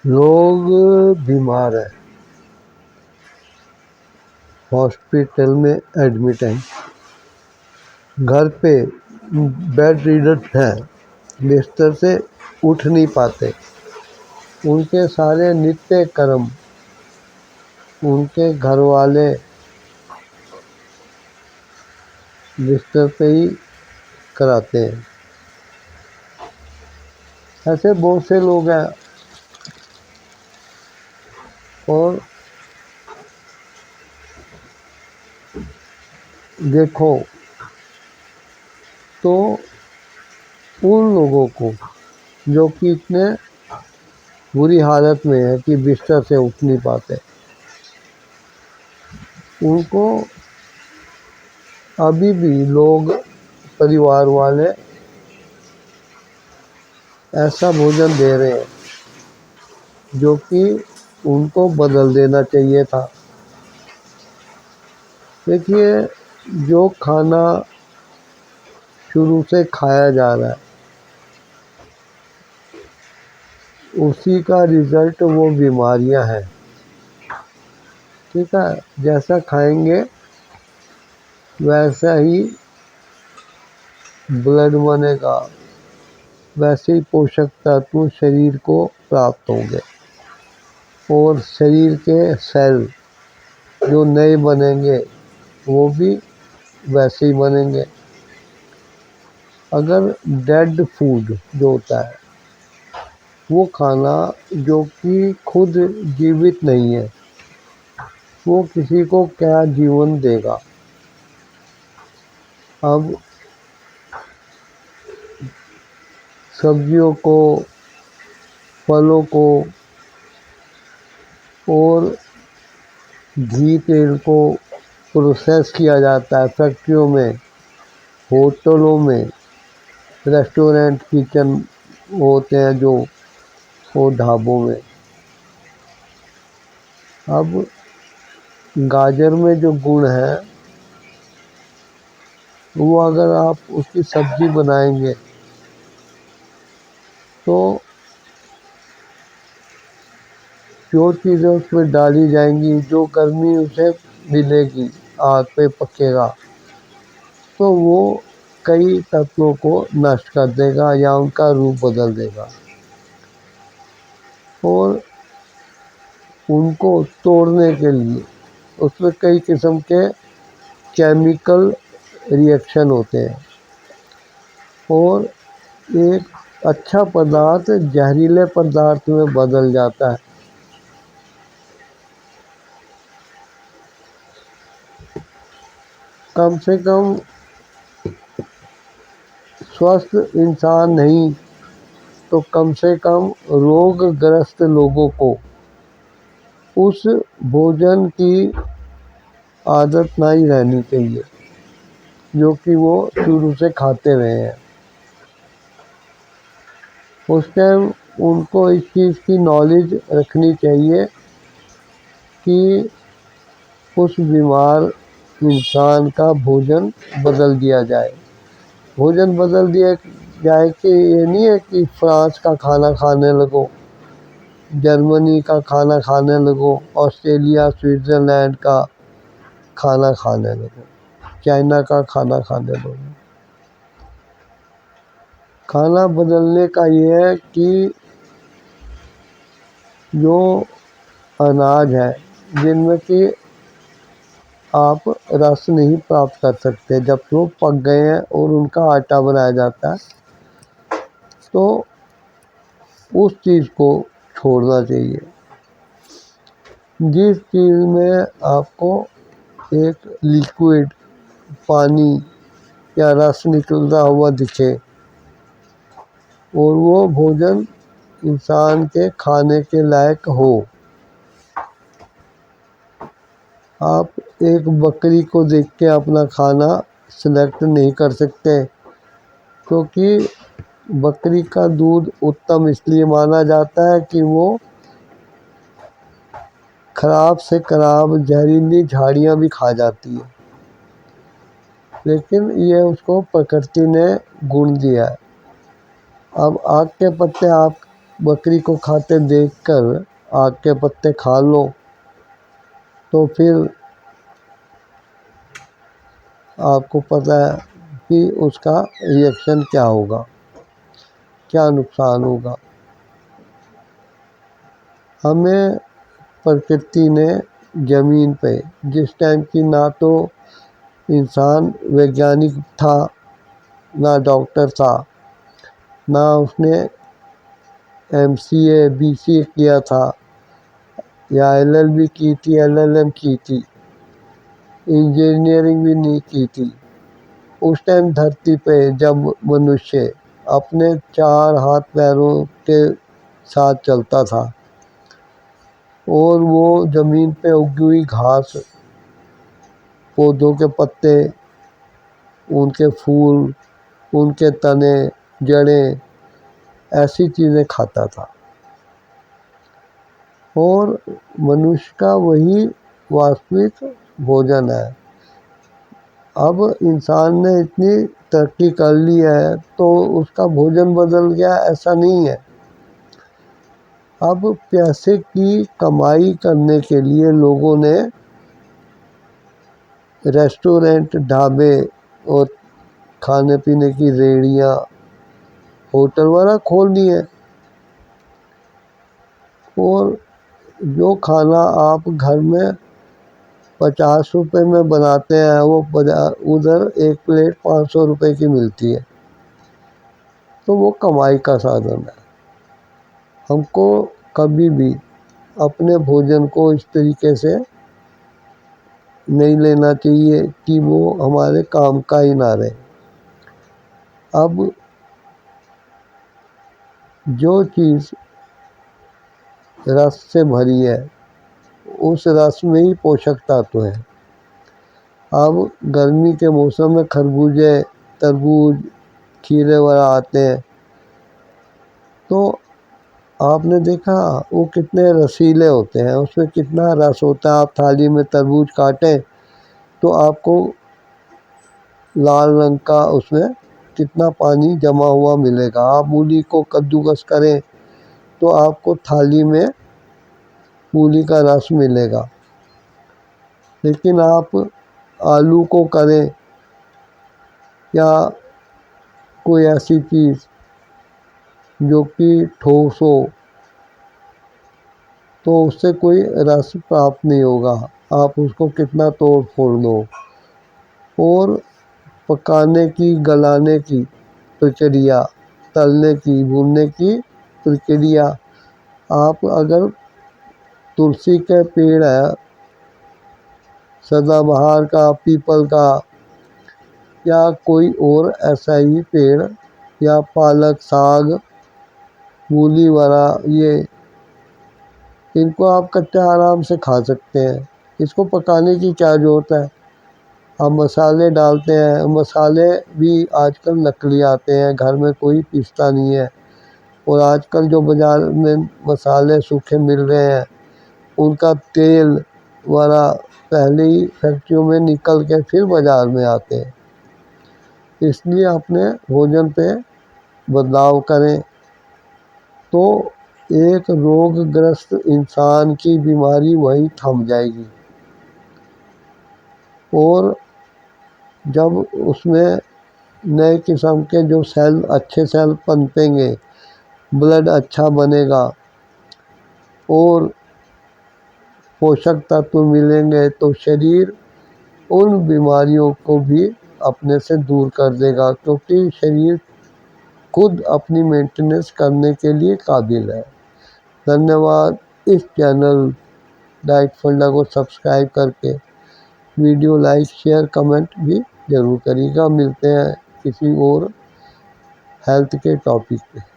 लोग बीमार हैं, हॉस्पिटल में एडमिट हैं, घर पे बेड रीडर हैं, बिस्तर से उठ नहीं पाते। उनके सारे नित्य कर्म उनके घर वाले बिस्तर पे ही कराते हैं। ऐसे बहुत से लोग हैं। और देखो तो उन लोगों को जो कि इतने बुरी हालत में है कि बिस्तर से उठ नहीं पाते, उनको अभी भी लोग, परिवार वाले ऐसा भोजन दे रहे हैं जो कि उनको बदल देना चाहिए था। देखिए, जो खाना शुरू से खाया जा रहा है उसी का रिजल्ट वो बीमारियां हैं। ठीक है, जैसा खाएंगे वैसा ही ब्लड बनेगा, वैसे ही पोषक तत्व शरीर को प्राप्त होंगे और शरीर के सेल जो नए बनेंगे वो भी वैसे ही बनेंगे। अगर डेड फूड जो होता है वो खाना जो कि खुद जीवित नहीं है, वो किसी को क्या जीवन देगा। अब सब्जियों को, फलों को और घी तेल को प्रोसेस किया जाता है फैक्ट्रियों में, होटलों में, रेस्टोरेंट, किचन होते हैं जो, वो ढाबों में। अब गाजर में जो गुण है वो अगर आप उसकी सब्जी बनाएंगे तो जो चीज़ें उसमें डाली जाएंगी, जो गर्मी उसे मिलेगी, आग पे पकेगा तो वो कई तत्वों को नष्ट कर देगा या उनका रूप बदल देगा और उनको तोड़ने के लिए उसमें कई किस्म के केमिकल रिएक्शन होते हैं और एक अच्छा पदार्थ जहरीले पदार्थ में बदल जाता है। कम से कम स्वस्थ इंसान नहीं तो कम से कम रोगग्रस्त लोगों को उस भोजन की आदत नहीं रहनी चाहिए जो कि वो शुरू से खाते रहे हैं। उस टाइम उनको इस चीज़ की नॉलेज रखनी चाहिए कि उस बीमार इंसान का भोजन बदल दिया जाए। भोजन बदल दिया जाए कि ये नहीं है कि फ्रांस का खाना खाने लगो, जर्मनी का खाना खाने लगो, ऑस्ट्रेलिया स्विट्ज़रलैंड का खाना खाने लगो, चाइना का खाना खाने लगो। खाना बदलने का ये है कि जो अनाज है जिनमें कि आप रस नहीं प्राप्त कर सकते जब वो पक गए हैं और उनका आटा बनाया जाता है, तो उस चीज़ को छोड़ना चाहिए। जिस चीज़ में आपको एक लिक्विड पानी या रस निकलता हुआ दिखे और वो भोजन इंसान के खाने के लायक हो। आप एक बकरी को देख के अपना खाना सिलेक्ट नहीं कर सकते क्योंकि बकरी का दूध उत्तम इसलिए माना जाता है कि वो खराब से खराब जहरीली झाड़ियाँ भी खा जाती है, लेकिन ये उसको प्रकृति ने गुण दिया है। अब आग के पत्ते आप बकरी को खाते देखकर आग के पत्ते खा लो तो फिर आपको पता है कि उसका रिएक्शन क्या होगा, क्या नुकसान होगा। हमें प्रकृति ने ज़मीन पे जिस टाइम की ना तो इंसान वैज्ञानिक था, ना डॉक्टर था, ना उसने MCA BCA किया था या LLB की थी, LLM की थी, इंजीनियरिंग भी नहीं की थी। उस टाइम धरती पे जब मनुष्य अपने 4 हाथ पैरों के साथ चलता था और वो ज़मीन पे उगी हुई घास, पौधों के पत्ते, उनके फूल, उनके तने, जड़ें, ऐसी चीज़ें खाता था और मनुष्य का वही वास्तविक भोजन है। अब इंसान ने इतनी तरक्की कर ली है तो उसका भोजन बदल गया, ऐसा नहीं है। अब पैसे की कमाई करने के लिए लोगों ने रेस्टोरेंट, ढाबे और खाने पीने की रेहड़ियाँ, होटल वगैरह खोल दिए और जो खाना आप घर में 50 रुपए में बनाते हैं वो उधर एक प्लेट 500 रुपए की मिलती है। तो वो कमाई का साधन है। हमको कभी भी अपने भोजन को इस तरीके से नहीं लेना चाहिए कि वो हमारे काम का ही ना रहे। अब जो चीज़ रस से भरी है उस रस में ही पोषक तत्व है। अब गर्मी के मौसम में खरबूजे, तरबूज, खीरे वगैरह आते हैं तो आपने देखा वो कितने रसीले होते हैं, उसमें कितना रस होता है। आप थाली में तरबूज काटें तो आपको लाल रंग का उसमें कितना पानी जमा हुआ मिलेगा। आप मूली को कद्दूकस करें तो आपको थाली में मूली का रस मिलेगा। लेकिन आप आलू को करें या कोई ऐसी चीज़ जो कि ठोस हो तो उससे कोई रस प्राप्त नहीं होगा। आप उसको कितना तोड़ फोड़ दो। और पकाने की, गलाने की प्रक्रिया, तलने की, भूनने की प्रक्रिया, आप अगर तुलसी के पेड़ है, सदाबहार का, पीपल का या कोई और ऐसा ही पेड़ या पालक, साग, मूली वगैरह, ये इनको आप कच्चा आराम से खा सकते हैं। इसको पकाने की क्या ज़रूरत है। आप मसाले डालते हैं, मसाले भी आजकल नकली आते हैं, घर में कोई पीसता नहीं है। और आजकल जो बाज़ार में मसाले सूखे मिल रहे हैं उनका तेल वगैरह पहले ही फैक्ट्रियों में निकल के फिर बाज़ार में आते हैं। इसलिए अपने भोजन पे बदलाव करें तो एक रोगग्रस्त इंसान की बीमारी वहीं थम जाएगी। और जब उसमें नए किस्म के जो सेल, अच्छे सेल पनपेंगे, ब्लड अच्छा बनेगा और पोषक तत्व मिलेंगे तो शरीर उन बीमारियों को भी अपने से दूर कर देगा, क्योंकि शरीर खुद अपनी मेंटेनेंस करने के लिए काबिल है। धन्यवाद। इस चैनल डाइट फंडा को सब्सक्राइब करके वीडियो लाइक, शेयर, कमेंट भी ज़रूर करिएगा। मिलते हैं किसी और हेल्थ के टॉपिक पे।